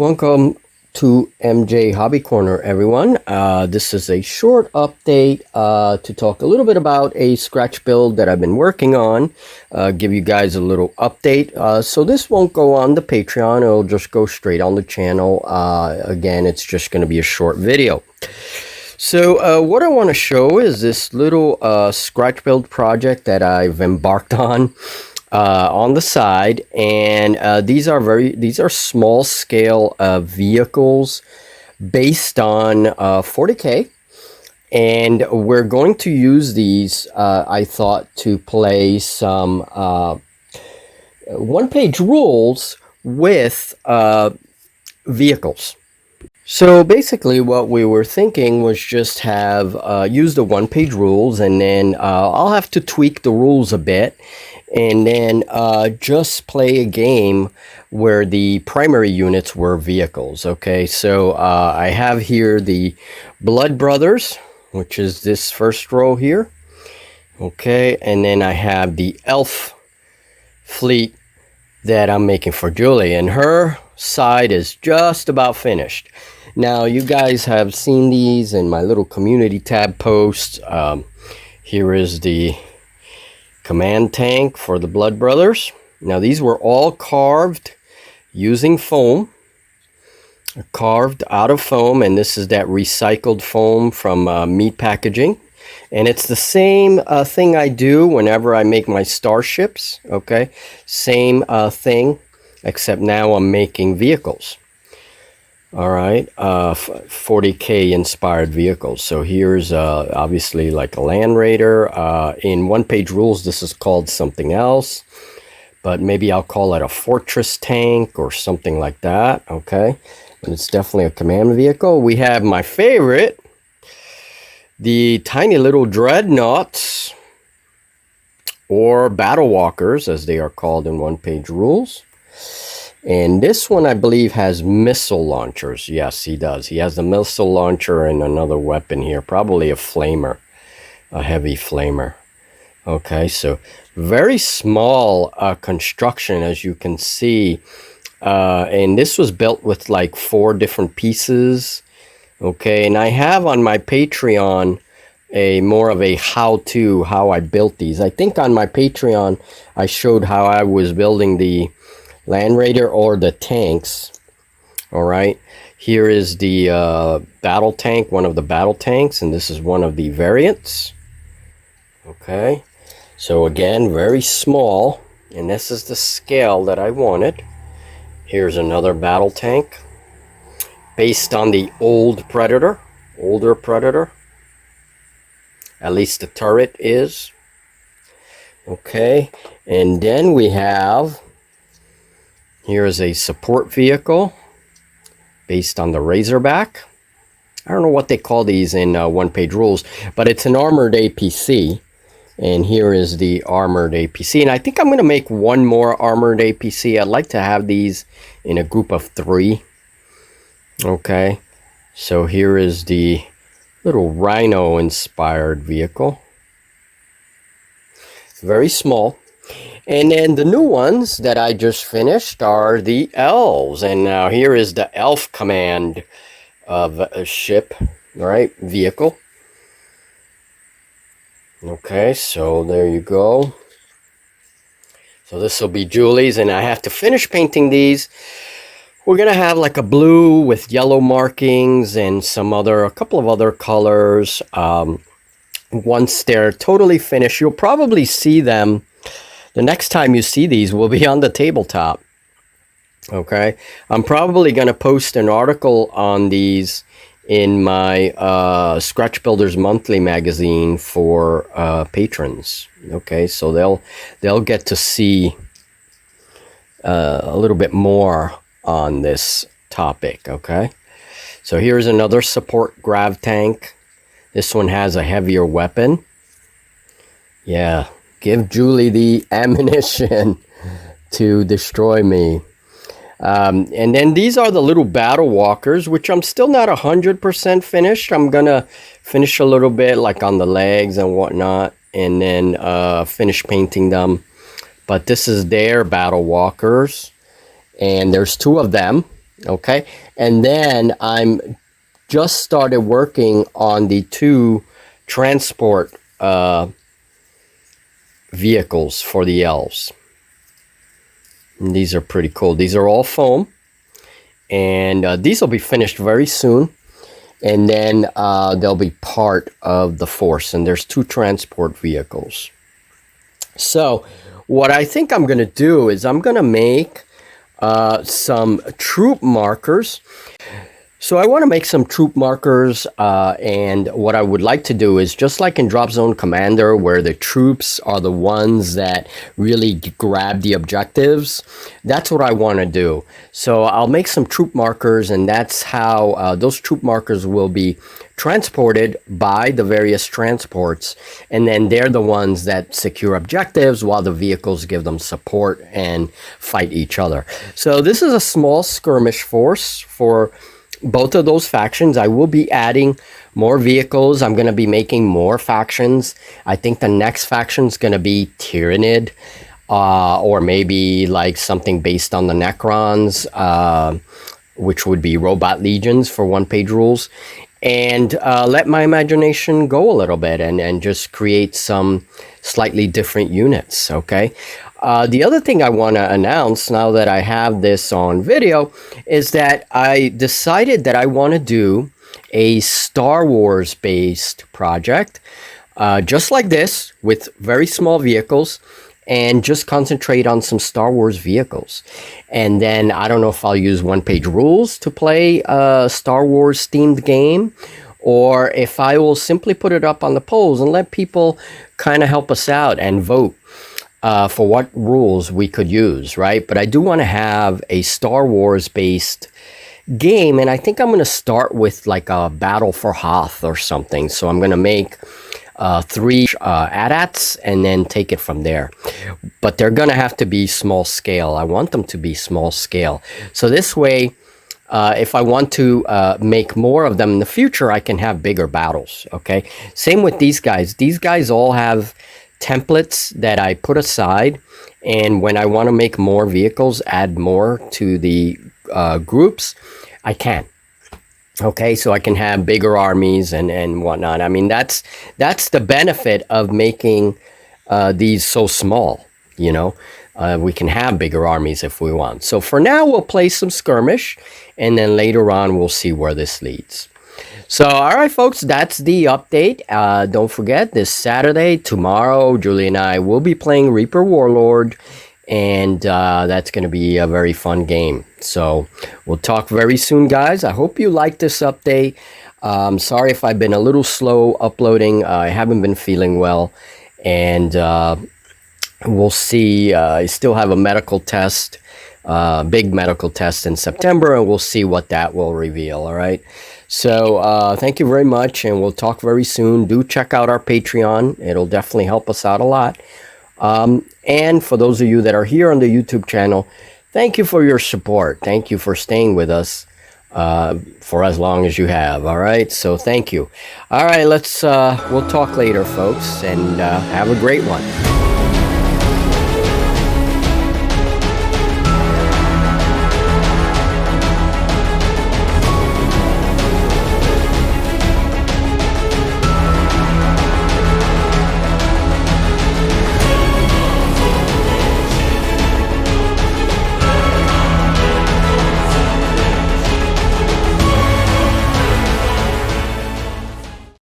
Welcome to MJ Hobby Corner, everyone. This is a short update to talk a little bit about a scratch build that I've been working on. Give you guys a little update. So this won't go on the Patreon. It'll just go straight on the channel. Again, it's just going to be a short video. So what I want to show is this little scratch build project that I've embarked on the side, and these are small scale vehicles based on 40K, and we're going to use these I thought to play some one-page rules with vehicles. So basically what we were thinking was just have use the one-page rules, and then I'll have to tweak the rules a bit, and then just play a game where the primary units were vehicles. Okay, so I have here the Blood Brothers, which is this first row here. Okay, and then I have the Elf fleet that I'm making for Julie, and her side is just about finished. Now, you guys have seen these in my little community tab posts. Here is the command tank for the Blood Brothers. Now, these were all carved using foam, carved out of foam, and this is that recycled foam from meat packaging. And it's the same thing I do whenever I make my starships. Okay, same thing, except now I'm making vehicles. All right, 40K inspired vehicles. So here's obviously like a Land Raider. In one-page rules, this is called something else, but maybe I'll call it a fortress tank or something like that. Okay, but it's definitely a command vehicle. We have my favorite, the tiny little dreadnoughts, or battle walkers, as they are called in one-page rules. And this one, I believe, has missile launchers. Yes, he does. He has the missile launcher and another weapon here, probably a flamer, a heavy flamer. Okay, so very small construction, as you can see. And this was built with like 4 different pieces. Okay, and I have on my Patreon more of a how-to, how I built these. I think on my Patreon, I showed how I was building the Land Raider or the tanks. All right, here is the battle tank, one of the battle tanks, and this is one of the variants. Okay, so again, very small, and this is the scale that I wanted. Here's another battle tank based on the older Predator. At least the turret is. Okay, and then we have, here is a support vehicle based on the Razorback. I don't know what they call these in one-page rules, but it's an armored APC. And here is the armored APC. And I think I'm going to make one more armored APC. I'd like to have these in a group of 3. Okay, so here is the little Rhino-inspired vehicle. Very small. And then the new ones that I just finished are the elves. And now here is the elf command of a ship, all right, vehicle. Okay, so there you go. So this will be Julie's, and I have to finish painting these. We're going to have like a blue with yellow markings and a couple of other colors. Once they're totally finished, you'll probably see them. The next time you see these will be on the tabletop. Okay, I'm probably going to post an article on these in my Scratch Builders Monthly magazine for patrons. Okay, so they'll get to see a little bit more on this topic. Okay, so here's another support grav tank. This one has a heavier weapon. Yeah, give Julie the ammunition to destroy me. And then these are the little battle walkers, which I'm still not 100% finished. I'm gonna finish a little bit like on the legs and whatnot, and then finish painting them. But this is their battle walkers, and there's 2 of them. Okay, and then I'm just started working on the two transport vehicles for the elves. And these are pretty cool. These are all foam, and these will be finished very soon. And then they'll be part of the force. And there's two transport vehicles. So what I think I'm going to do is I'm going to make some troop markers. So I want to make some troop markers, and what I would like to do is just like in Drop Zone Commander, where the troops are the ones that really grab the objectives. That's what I want to do. So I'll make some troop markers, and that's how those troop markers will be transported by the various transports, and then they're the ones that secure objectives while the vehicles give them support and fight each other. So this is a small skirmish force for both of those factions. I will be adding more vehicles. I'm going to be making more factions. I think the next faction is going to be Tyrannid, or maybe like something based on the Necrons, which would be Robot Legions for one-page rules. And let my imagination go a little bit and just create some slightly different units, okay? The other thing I want to announce now that I have this on video is that I decided that I want to do a Star Wars based project, just like this, with very small vehicles, and just concentrate on some Star Wars vehicles. And then I don't know if I'll use one-page rules to play a Star Wars themed game, or if I will simply put it up on the polls and let people kind of help us out and vote for what rules we could use, right? But I do want to have a Star Wars based game, and I think I'm going to start with like a Battle for Hoth or something. So I'm going to make 3 AT-ATs and then take it from there. But they're going to have to be small scale. I want them to be small scale. So this way, if I want to make more of them in the future, I can have bigger battles, okay? Same with these guys. These guys all have templates that I put aside, and when I want to make more vehicles, add more to the groups, I can. Okay, so I can have bigger armies and whatnot. I mean, that's the benefit of making these so small, you know. We can have bigger armies if we want. So for now, we'll play some skirmish, and then later on, we'll see where this leads. So, all right, folks, that's the update. Don't forget, this Saturday, tomorrow, Julie and I will be playing Reaper Warlord, and that's going to be a very fun game. So, we'll talk very soon, guys. I hope you like this update. Sorry if I've been a little slow uploading. I haven't been feeling well, and we'll see. I still have a medical test, big medical test in September, and we'll see what that will reveal, all right? So thank you very much, and we'll talk very soon. Do check out our Patreon. It'll definitely help us out a lot. And for those of you that are here on the YouTube channel, thank you for your support. Thank you for staying with us for as long as you have, all right? So thank you. All right, we'll talk later, folks, and have a great one.